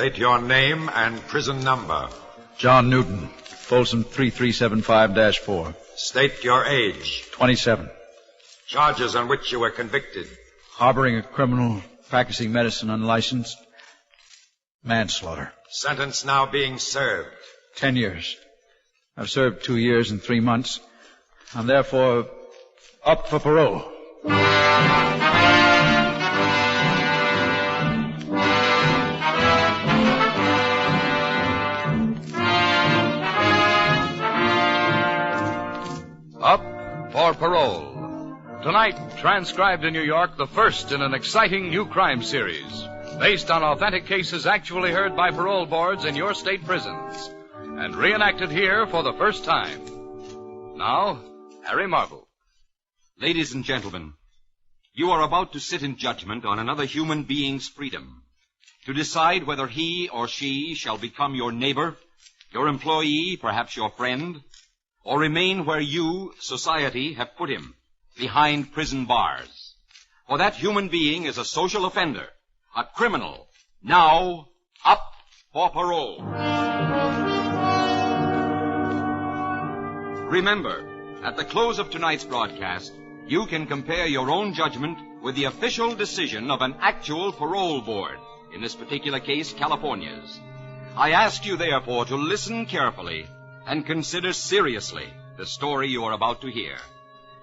State your name and prison number. John Newton, Folsom 3375-4. State your age. 27. Charges on which you were convicted. Harboring a criminal, practicing medicine unlicensed, manslaughter. Sentence now being served. 10 years. I've served 2 years and 3 months. I'm therefore up for parole. Up for parole. Tonight, transcribed in New York, the first in an exciting new crime series, based on authentic cases actually heard by parole boards in your state prisons, and reenacted here for the first time. Now, Harry Marvel. Ladies and gentlemen, you are about to sit in judgment on another human being's freedom, to decide whether he or she shall become your neighbor, your employee, perhaps your friend, or remain where you, society, have put him, behind prison bars. For that human being is a social offender, a criminal, now up for parole. Remember, at the close of tonight's broadcast, you can compare your own judgment with the official decision of an actual parole board, in this particular case, California's. I ask you, therefore, to listen carefully and consider seriously the story you are about to hear.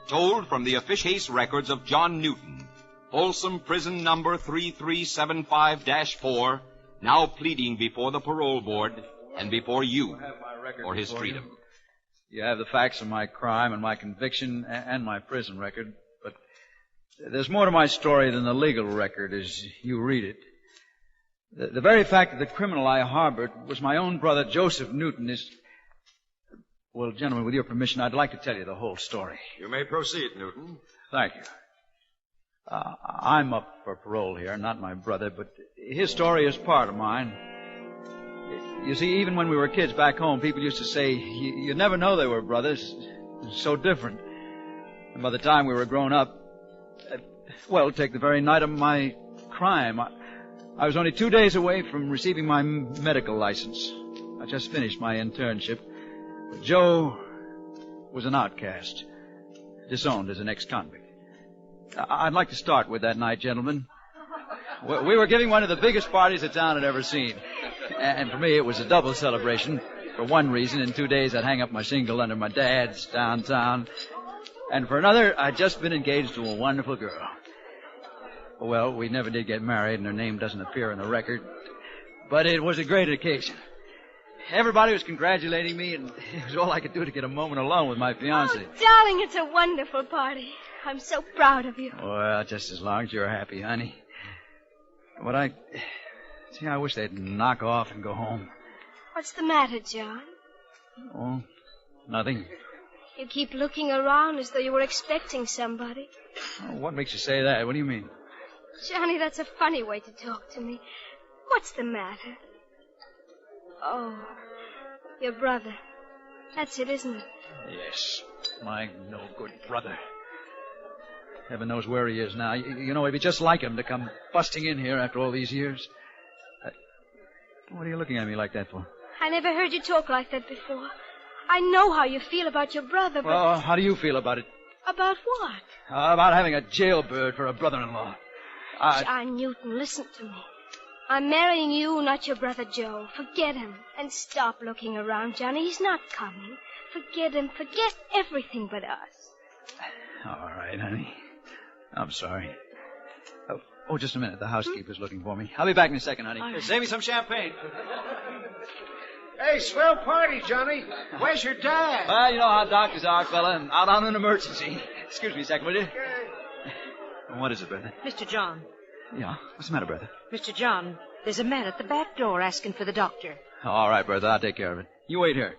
Told from the official case records of John Newton, Folsom Prison number 3375-4, now pleading before the parole board and before you for his freedom. You have the facts of my crime and my conviction and my prison record, but there's more to my story than the legal record as you read it. The very fact that the criminal I harbored was my own brother, Joseph Newton, is... Well, gentlemen, with your permission, I'd like to tell you the whole story. You may proceed, Newton. Thank you. I'm up for parole here, not my brother, but his story is part of mine. You see, even when we were kids back home, people used to say, you never know they were brothers. So different. And by the time we were grown up, well, take the very night of my crime. I was only 2 days away from receiving my medical license. I just finished my internship. But Joe was an outcast, disowned as an ex-convict. I'd like to start with that night, gentlemen. We were giving one of the biggest parties the town had ever seen. And for me, it was a double celebration. For one reason, in 2 days, I'd hang up my shingle under my dad's downtown. And for another, I'd just been engaged to a wonderful girl. Well, we never did get married, and her name doesn't appear in the record. But it was a great occasion. Everybody was congratulating me, and it was all I could do to get a moment alone with my fiancée. Oh, darling, it's a wonderful party. I'm so proud of you. Well, just as long as you're happy, honey. But I wish they'd knock off and go home. What's the matter, John? Oh, nothing. You keep looking around as though you were expecting somebody. Oh, what makes you say that? What do you mean? Johnny, that's a funny way to talk to me. What's the matter? Oh, your brother. That's it, isn't it? Yes, my no-good brother. Heaven knows where he is now. You know, it'd be just like him to come busting in here after all these years. What are you looking at me like that for? I never heard you talk like that before. I know how you feel about your brother, but... Well, how do you feel about it? About what? About having a jailbird for a brother-in-law. John Newton, listen to me. I'm marrying you, not your brother Joe. Forget him. And stop looking around, Johnny. He's not coming. Forget him. Forget everything but us. All right, honey. I'm sorry. Oh, just a minute. The housekeeper's looking for me. I'll be back in a second, honey. Right. Save me some champagne. Hey, swell party, Johnny. Where's your dad? Well, you know how doctors are, fella. I'm out on an emergency. Excuse me a second, will you? What is it, Bertha? Mr. John. Yeah, what's the matter, Bertha? Mr. John, there's a man at the back door asking for the doctor. All right, Bertha, I'll take care of it. You wait here.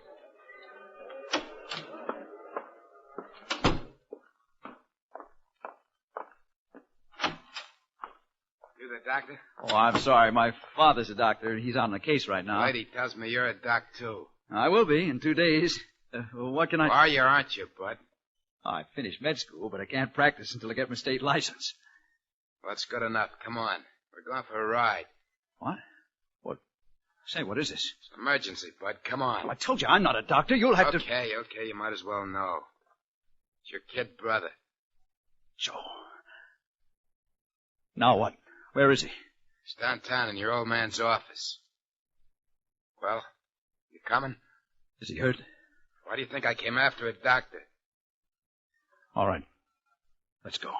You the doctor? Oh, I'm sorry. My father's a doctor. He's on the case right now. Lady tells me you're a doc, too. I will be in 2 days. What can I... Are you, aren't you, bud? I finished med school, but I can't practice until I get my state license. Well, that's good enough. Come on. We're going for a ride. What? Say, what is this? It's an emergency, Bud. Come on. Well, I told you I'm not a doctor. You'll have to... Okay, you might as well know. It's your kid brother. Joe. Now what? Where is he? He's downtown in your old man's office. Well, you coming? Is he hurt? Why do you think I came after a doctor? All right. Let's go.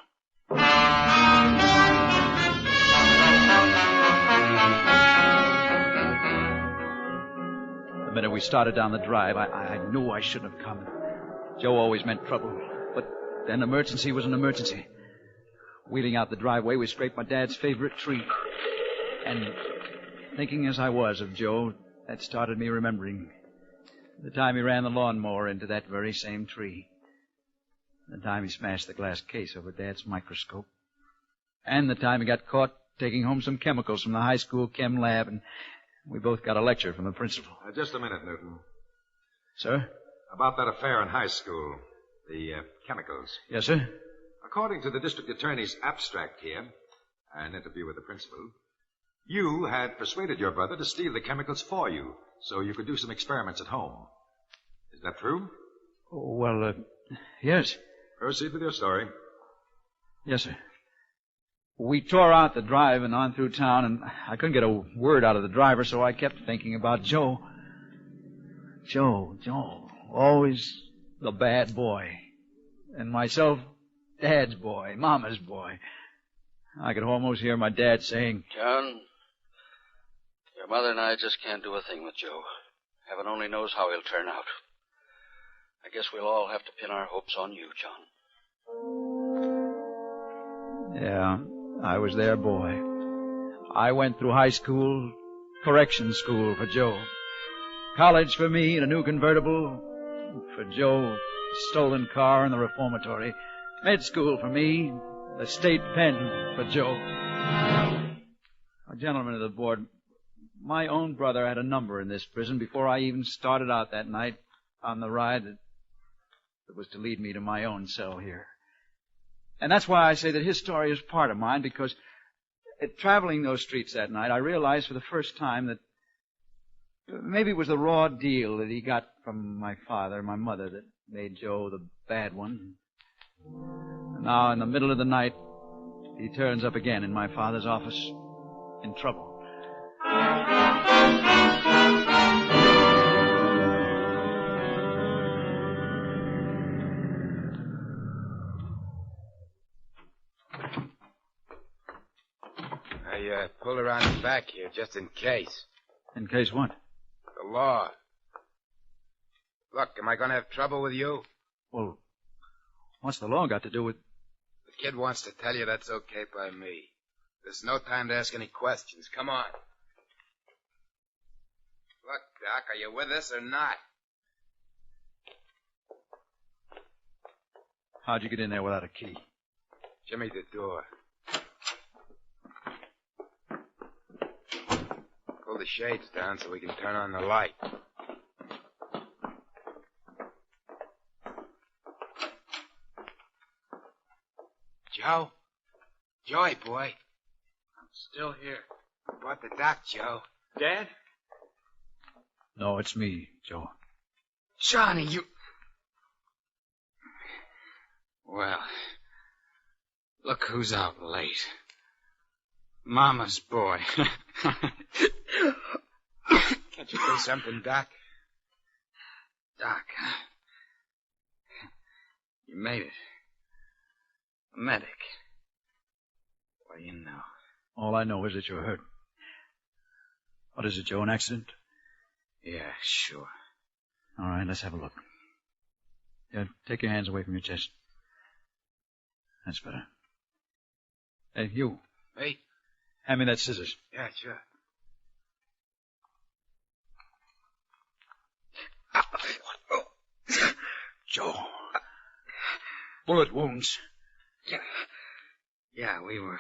The minute we started down the drive, I knew I shouldn't have come. Joe always meant trouble. But then emergency was an emergency. Wheeling out the driveway, we scraped my dad's favorite tree. And thinking as I was of Joe, that started me remembering the time he ran the lawnmower into that very same tree. The time he smashed the glass case over Dad's microscope. And the time he got caught taking home some chemicals from the high school chem lab, and we both got a lecture from the principal. Just a minute, Newton. Sir? About that affair in high school, the chemicals. Yes, sir? According to the district attorney's abstract here, an interview with the principal, you had persuaded your brother to steal the chemicals for you so you could do some experiments at home. Is that true? Oh, well, yes. Proceed with your story. Yes, sir. We tore out the drive and on through town, and I couldn't get a word out of the driver, so I kept thinking about Joe. Joe. Always the bad boy. And myself, Dad's boy, Mama's boy. I could almost hear my dad saying, John, your mother and I just can't do a thing with Joe. Heaven only knows how he'll turn out. I guess we'll all have to pin our hopes on you, John. Yeah, I was their boy. I went through high school, correction school for Joe. College for me and a new convertible. For Joe, a stolen car and the reformatory. Med school for me, the state pen for Joe. Gentlemen of the board, my own brother had a number in this prison before I even started out that night on the ride that was to lead me to my own cell here. And that's why I say that his story is part of mine, because traveling those streets that night, I realized for the first time that maybe it was the raw deal that he got from my father and my mother that made Joe the bad one. And now, in the middle of the night, he turns up again in my father's office in trouble. I pulled around the back here just in case. In case what? The law. Look, am I going to have trouble with you? Well, what's the law got to do with... The kid wants to tell you that's okay by me. There's no time to ask any questions. Come on. Look, Doc, are you with us or not? How'd you get in there without a key? Jimmy the door. Pull the shades down so we can turn on the light. Joe? Joey, boy. I'm still here. Brought the doc, Joe. Dad? No, it's me, Joe. Johnny, you... Well, look who's out late. Mama's boy. Can't you say something, Doc? Doc, you made it. A medic. What do you know? All I know is that you're hurt. What is it, Joe, an accident? Yeah, sure. All right, let's have a look. Yeah, take your hands away from your chest. That's better. Hey, you. Me? Hand me that scissors. Yeah, sure. Joe. Bullet wounds. Yeah, we were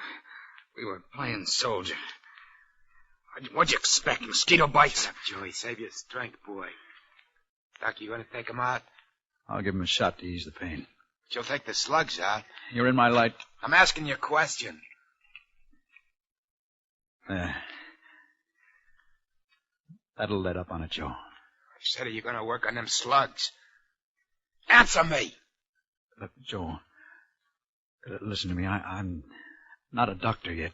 playing soldier. What'd you expect, mosquito bites? Joey, save your strength, boy. Doc, you gonna take him out? I'll give him a shot to ease the pain. She'll take the slugs out. You're in my light. I'm asking you a question. There. That'll let up on it, Joe. I said, are you going to work on them slugs? Answer me! Look, Joe, listen to me. I'm not a doctor yet.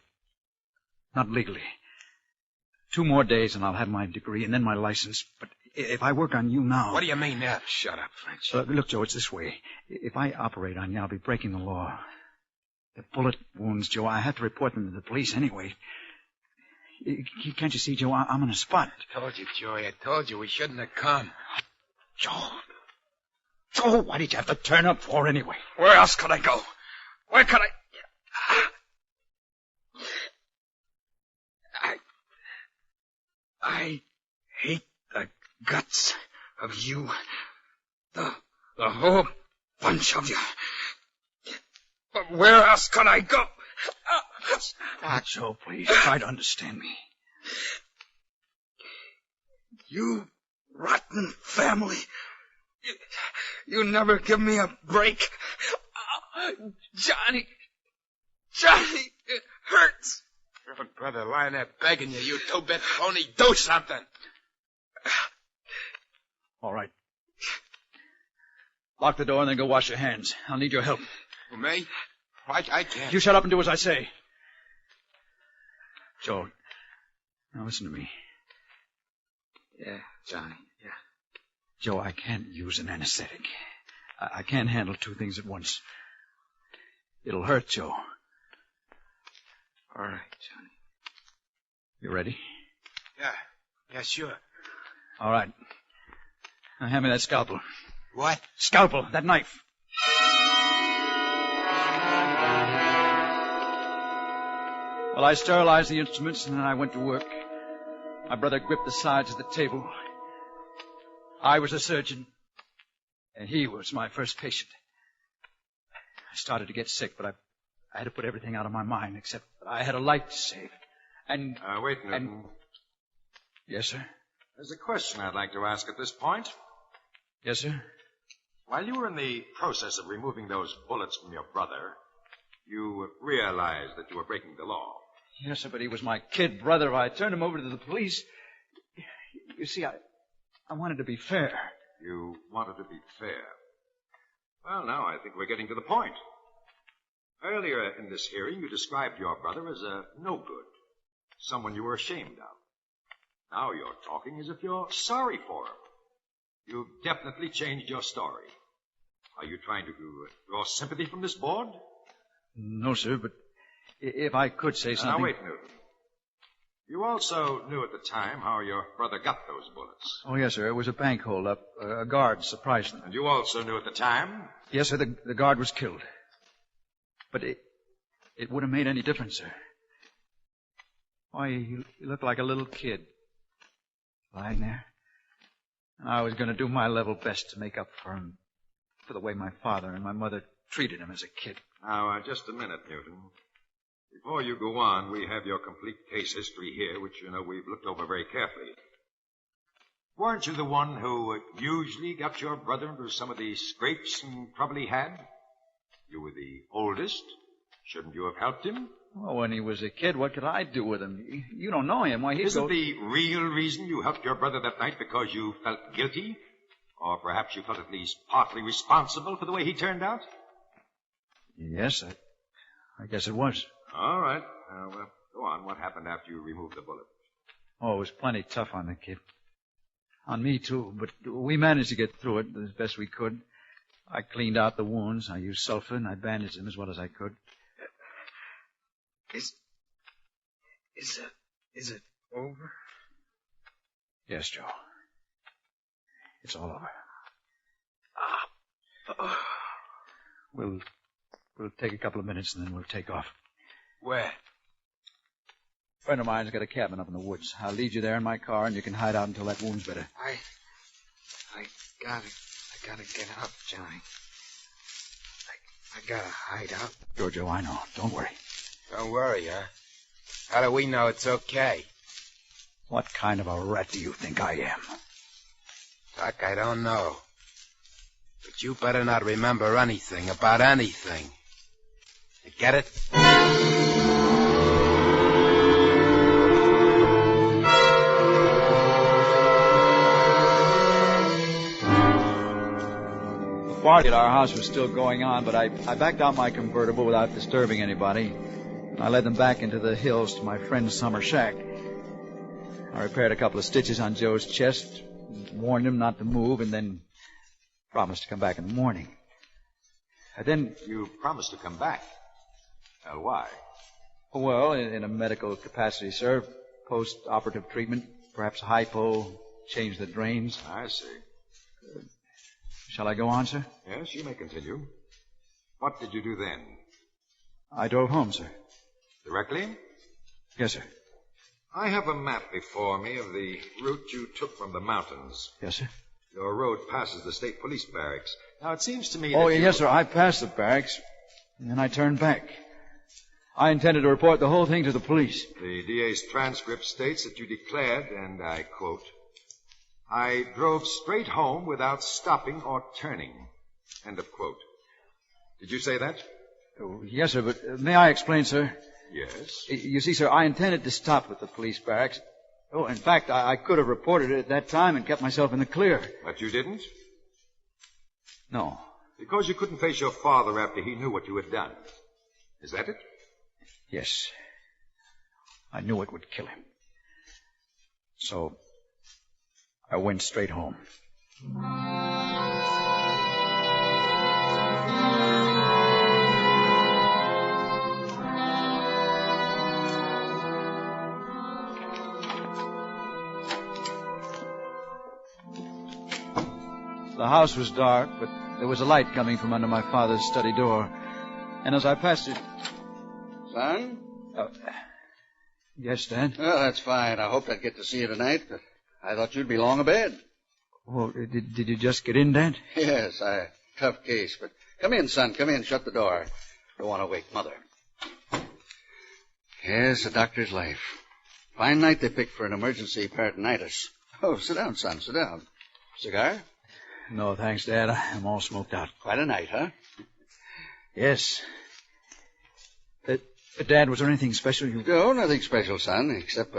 Not legally. 2 more days and I'll have my degree and then my license. But if I work on you now... What do you mean now? Shut up, French. Look, Joe, it's this way. If I operate on you, I'll be breaking the law. The bullet wounds, Joe, I have to report them to the police anyway. Can't you see, Joe, I'm in a spot. I told you, Joey. I told you we shouldn't have come. Joe, why did you have to turn up for anyway? Where else could I go? Where could I... I hate the guts of you. The whole bunch of you. But where else could I go? Joe, please, try to understand me. You rotten family. You never give me a break. Johnny, it hurts. Your brother lying there begging you, you two-bit phony, do something. All right. Lock the door and then go wash your hands. I'll need your help. For me? I can't. You shut up and do as I say. Joe, now listen to me. Yeah, Johnny, yeah. Joe, I can't use an anesthetic. I can't handle 2 things at once. It'll hurt, Joe. All right, Johnny. You ready? Yeah, sure. All right. Now hand me that scalpel. What? Scalpel, that knife. Well, I sterilized the instruments and then I went to work. My brother gripped the sides of the table. I was a surgeon, and he was my first patient. I started to get sick, but I had to put everything out of my mind, except that I had a life to save. And... wait, Newton. Yes, sir? There's a question I'd like to ask at this point. Yes, sir? While you were in the process of removing those bullets from your brother, you realized that you were breaking the law. Yes, sir, but he was my kid brother. I turned him over to the police. You see, I wanted to be fair. You wanted to be fair. Well, now I think we're getting to the point. Earlier in this hearing, you described your brother as a no-good, someone you were ashamed of. Now you're talking as if you're sorry for him. You've definitely changed your story. Are you trying to draw sympathy from this board? No, sir, but if I could say something... Now, wait, Newton. You also knew at the time how your brother got those bullets. Oh, yes, sir. It was a bank hold-up. A guard surprised them. And you also knew at the time? Yes, sir. The guard was killed. But it would have made any difference, sir. Why, you look like a little kid. Lying there. And I was going to do my level best to make up for him. For the way my father and my mother treated him as a kid. Now, just a minute, Newton. Before you go on, we have your complete case history here, which, we've looked over very carefully. Weren't you the one who usually got your brother into some of the scrapes and trouble he had? You were the oldest. Shouldn't you have helped him? Well, when he was a kid, what could I do with him? You don't know him. Why, Isn't the real reason you helped your brother that night because you felt guilty? Or perhaps you felt at least partly responsible for the way he turned out? Yes, I guess it was. All right. Well, go on. What happened after you removed the bullet? Oh, it was plenty tough on the kid. On me, too, but we managed to get through it as best we could. I cleaned out the wounds. I used sulfur, and I bandaged them as well as I could. Is it over? Yes, Joe. It's all over. We'll take a couple of minutes, and then we'll take off. Where? A friend of mine's got a cabin up in the woods. I'll lead you there in my car, and you can hide out until that wound's better. I gotta get up, Johnny. I gotta hide out. Sure, Joe, I know. Don't worry. Don't worry, huh? How do we know it's okay? What kind of a rat do you think I am? Doc, I don't know. But you better not remember anything about anything. You get it? party at our house was still going on, but I backed out my convertible without disturbing anybody. I led them back into the hills to my friend's summer shack. I repaired a couple of stitches on Joe's chest, warned him not to move, and then promised to come back in the morning. You promised to come back. Why? Well, in a medical capacity, sir. Post-operative treatment, perhaps hypo, change the drains. I see. Shall I go on, sir? Yes, you may continue. What did you do then? I drove home, sir. Directly? Yes, sir. I have a map before me of the route you took from the mountains. Yes, sir. Your road passes the state police barracks. Now, it seems to me Oh, that yes, sir. I passed the barracks, and then I turned back. I intended to report the whole thing to the police. The DA's transcript states that you declared, and I quote, "I drove straight home without stopping or turning." End of quote. Did you say that? Oh, yes, sir, but may I explain, sir? Yes. You see, sir, I intended to stop at the police barracks. Oh, in fact, I could have reported it at that time and kept myself in the clear. But you didn't? No. Because you couldn't face your father after he knew what you had done. Is that it? Yes. I knew it would kill him. So, I went straight home. The house was dark, but there was a light coming from under my father's study door. And as I passed it... Son? Yes, Dad? Well, that's fine. I hoped I'd get to see you tonight, but I thought you'd be long abed. Oh, did you just get in, Dad? Yes, tough case, but come in, son. Come in. Shut the door. Don't want to wake Mother. Yes, a doctor's life. Fine night they picked for an emergency peritonitis. Oh, sit down, son. Sit down. Cigar? No, thanks, Dad. I'm all smoked out. Quite a night, huh? Yes. Dad, was there anything special you... No, nothing special, son, except,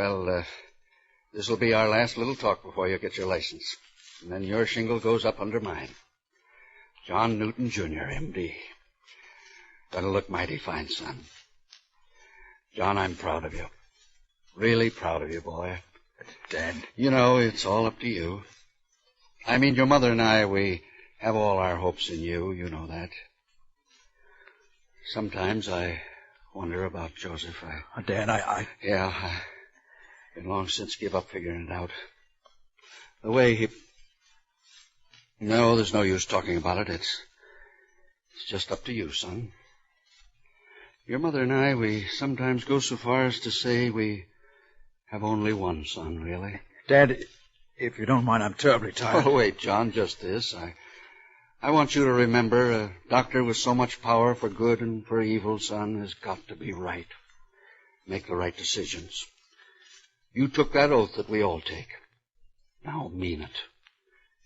this will be our last little talk before you get your license. And then your shingle goes up under mine. John Newton, Jr., M.D. That'll look mighty fine, son. John, I'm proud of you. Really proud of you, boy. Dad... You know, it's all up to you. I mean, your mother and I, we have all our hopes in you. You know that. Sometimes I wonder about Joseph. Dad, Yeah, I've been long since give up figuring it out. The way he... No, there's no use talking about it. It's just up to you, son. Your mother and I, we sometimes go so far as to say we have only one son, really. Dad, if you don't mind, I'm terribly tired. Oh, wait, John, just this. I want you to remember a doctor with so much power for good and for evil, son, has got to be right. Make the right decisions. You took that oath that we all take. Now mean it.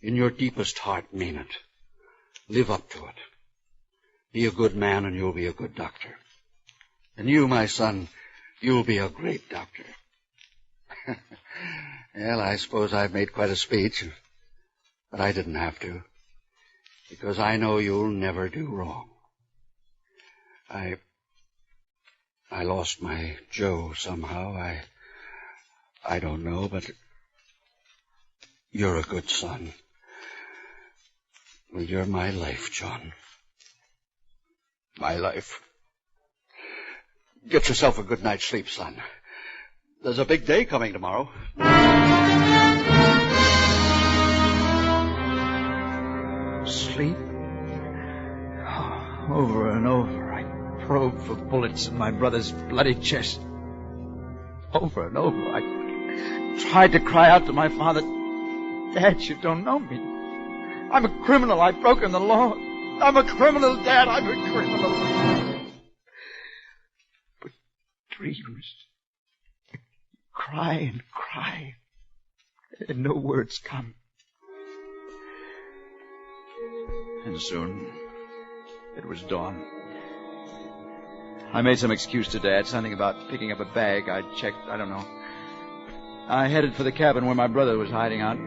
In your deepest heart, mean it. Live up to it. Be a good man and you'll be a good doctor. And you, my son, you'll be a great doctor. Well, I suppose I've made quite a speech, but I didn't have to, because I know you'll never do wrong. I lost my Joe somehow. I don't know, but you're a good son. Well, you're my life, John. My life. Get yourself a good night's sleep, son. There's a big day coming tomorrow. Sleep? Over and over, I probed for bullets in my brother's bloody chest. Over and over, I tried to cry out to my father, Dad, you don't know me. I'm a criminal. I've broken the law. I'm a criminal, Dad. I'm a criminal. But dreams cry and cry, and no words come. And soon, it was dawn. I made some excuse to Dad, something about picking up a bag. I checked, I don't know. I headed for the cabin where my brother was hiding out.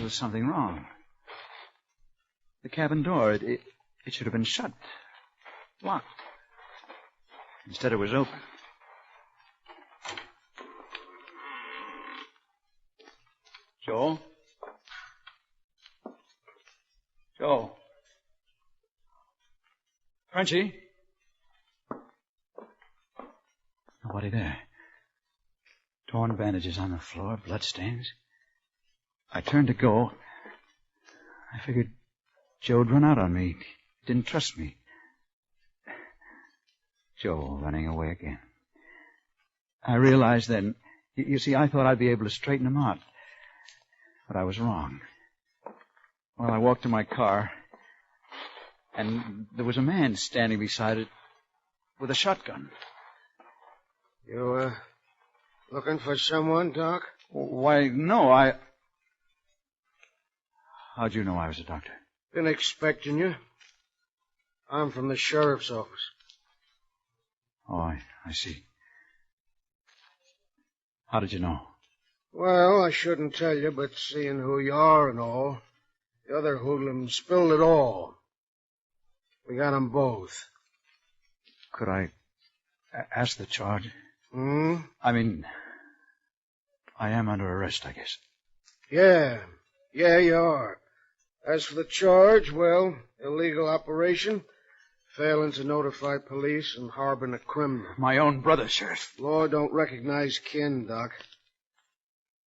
was something wrong. The cabin door, it should have been shut. Locked. Instead, it was open. Joe? Joe? Frenchie? Nobody there. Torn bandages on the floor, bloodstains. I turned to go. I figured Joe'd run out on me. Didn't trust me. Joe running away again. I realized then, you see, I thought I'd be able to straighten him out. But I was wrong. Well, I walked to my car, and there was a man standing beside it with a shotgun. You, looking for someone, Doc? Why, no, How'd you know I was a doctor? Been expecting you. I'm from the sheriff's office. Oh, I see. How did you know? Well, I shouldn't tell you, but seeing who you are and all, the other hoodlums spilled it all. We got 'em both. Could I ask the charge? Hmm? I mean, I am under arrest, I guess. Yeah, you are. As for the charge, well, illegal operation, failing to notify police, and harboring a criminal. My own brother, Sheriff. Law don't recognize kin, Doc.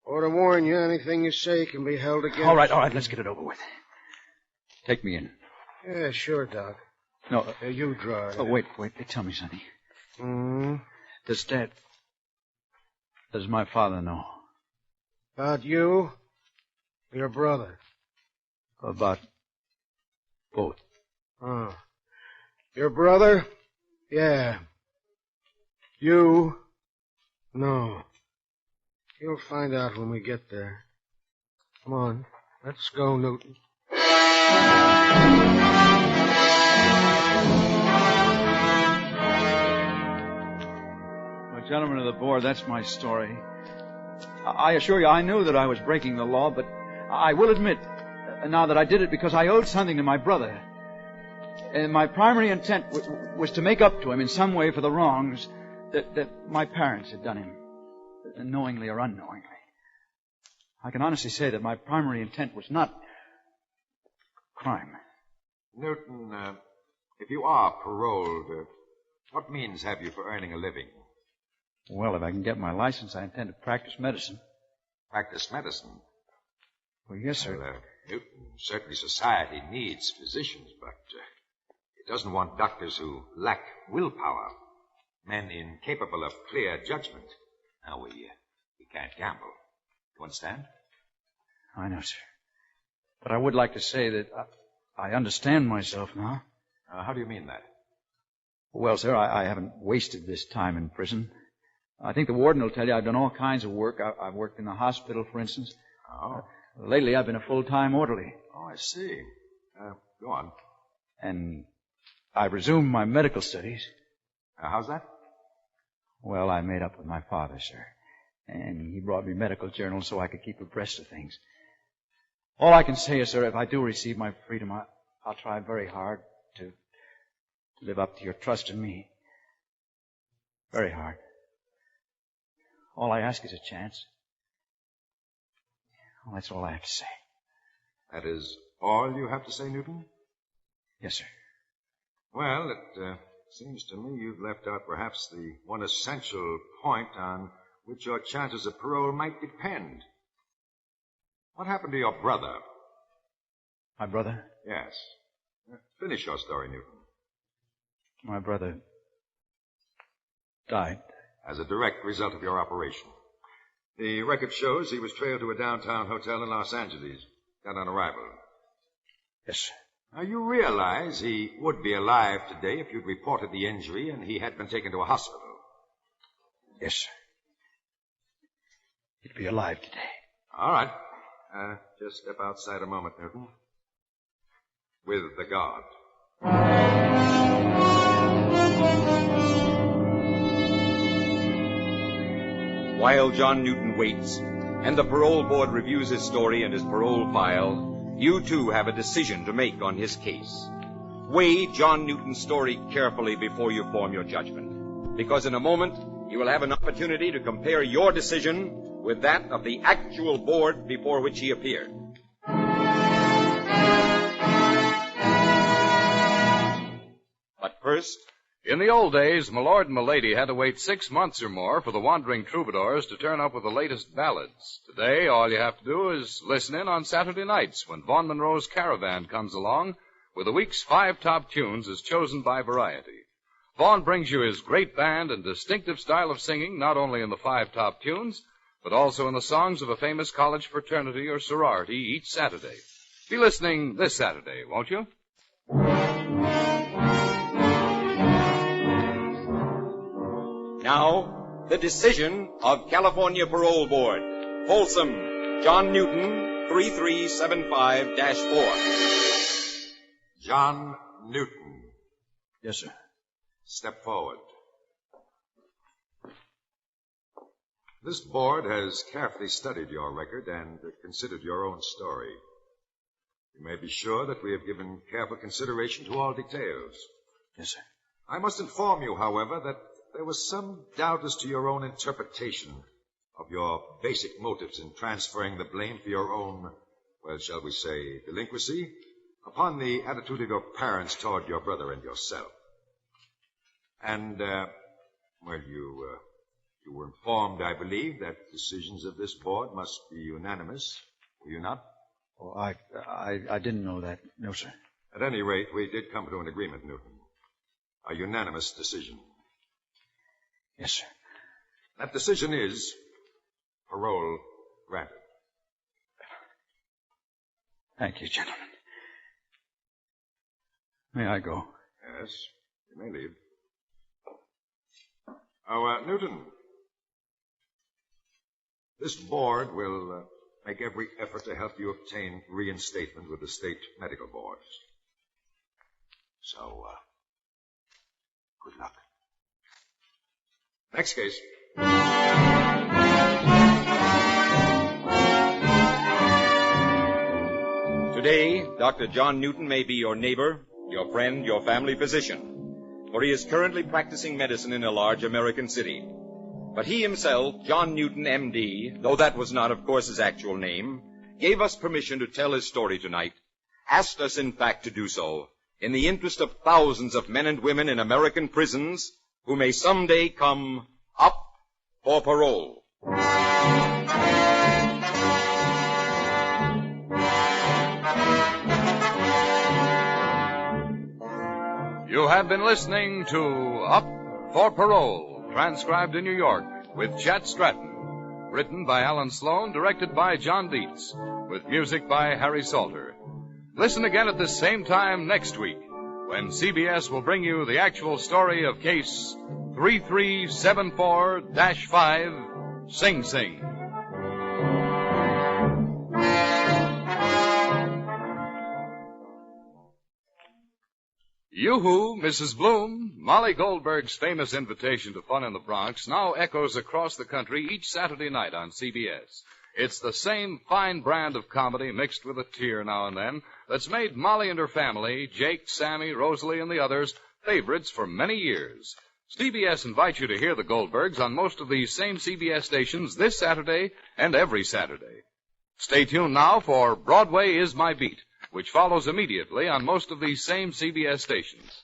Or to warn you, anything you say can be held against... All right, let's get it over with. Take me in. Yeah, sure, Doc. No. You draw it. Oh, wait, tell me something. Does my father know? About you? Your brother? About both. Oh. Your brother? Yeah. You? No. You'll find out when we get there. Come on. Let's go, Newton. Well, gentlemen of the board, that's my story. I assure you, I knew that I was breaking the law, but I will admit now that I did it because I owed something to my brother. And my primary intent was to make up to him in some way for the wrongs that my parents had done him, knowingly or unknowingly. I can honestly say that my primary intent was not crime. Newton, if you are paroled, what means have you for earning a living? Well, if I can get my license, I intend to practice medicine. Practice medicine? Well, yes, sir. Well, Newton, certainly society needs physicians, but it doesn't want doctors who lack willpower, men incapable of clear judgment. Now, we can't gamble. You understand? I know, sir. But I would like to say that I understand myself now. How do you mean that? Well, sir, I haven't wasted this time in prison. I think the warden will tell you I've done all kinds of work. I've worked in the hospital, for instance. Oh. Lately, I've been a full-time orderly. Oh, I see. Go on. And I've resumed my medical studies. How's that? Well, I made up with my father, sir. And he brought me medical journals so I could keep abreast of things. All I can say is, sir, if I do receive my freedom, I'll try very hard to live up to your trust in me. Very hard. All I ask is a chance. Well, that's all I have to say. That is all you have to say, Newton? Yes, sir. Well, it seems to me you've left out perhaps the one essential point on which your chances of parole might depend. What happened to your brother? My brother? Yes. Finish your story, Newton. My brother died. As a direct result of your operation. The record shows he was trailed to a downtown hotel in Los Angeles, dead on arrival. Yes, sir. Now, you realize he would be alive today if you'd reported the injury and he had been taken to a hospital. Yes, sir. He'd be alive today. All right. Just step outside a moment, Newton. With the guard. While John Newton waits, and the parole board reviews his story and his parole file, you too have a decision to make on his case. Weigh John Newton's story carefully before you form your judgment, because in a moment you will have an opportunity to compare your decision with that of the actual board before which he appeared. But first, in the old days, my lord and my lady had to wait 6 months or more for the wandering troubadours to turn up with the latest ballads. Today, all you have to do is listen in on Saturday nights when Vaughn Monroe's Caravan comes along with the week's 5 top tunes as chosen by Variety. Vaughn brings you his great band and distinctive style of singing, not only in the 5 top tunes, but also in the songs of a famous college fraternity or sorority each Saturday. Be listening this Saturday, won't you? Now, the decision of California Parole Board. Folsom, John Newton, 3375-4. John Newton. Yes, sir. Step forward. This board has carefully studied your record and considered your own story. You may be sure that we have given careful consideration to all details. Yes, sir. I must inform you, however, that there was some doubt as to your own interpretation of your basic motives in transferring the blame for your own, well, shall we say, delinquency, upon the attitude of your parents toward your brother and yourself. And, you were informed, I believe, that decisions of this board must be unanimous, were you not? Oh, I didn't know that. No, sir. At any rate, we did come to an agreement, Newton. A unanimous decision. Yes, sir. That decision is parole granted. Thank you, gentlemen. May I go? Yes, you may leave. Oh, Newton, this board will make every effort to help you obtain reinstatement with the state medical boards. So, good luck. Next case. Today, Dr. John Newton may be your neighbor, your friend, your family physician, for he is currently practicing medicine in a large American city. But he himself, John Newton, M.D., though that was not, of course, his actual name, gave us permission to tell his story tonight, asked us, in fact, to do so, in the interest of thousands of men and women in American prisons who may someday come up for parole. You have been listening to Up for Parole, transcribed in New York, with Chet Stratton. Written by Alan Sloan, directed by John Dietz, with music by Harry Salter. Listen again at this same time next week, when CBS will bring you the actual story of Case 3374-5, Sing Sing. Yoo-hoo, Mrs. Bloom. Molly Goldberg's famous invitation to fun in the Bronx now echoes across the country each Saturday night on CBS. It's the same fine brand of comedy mixed with a tear now and then that's made Molly and her family, Jake, Sammy, Rosalie, and the others, favorites for many years. CBS invites you to hear the Goldbergs on most of these same CBS stations this Saturday and every Saturday. Stay tuned now for Broadway is My Beat, which follows immediately on most of these same CBS stations.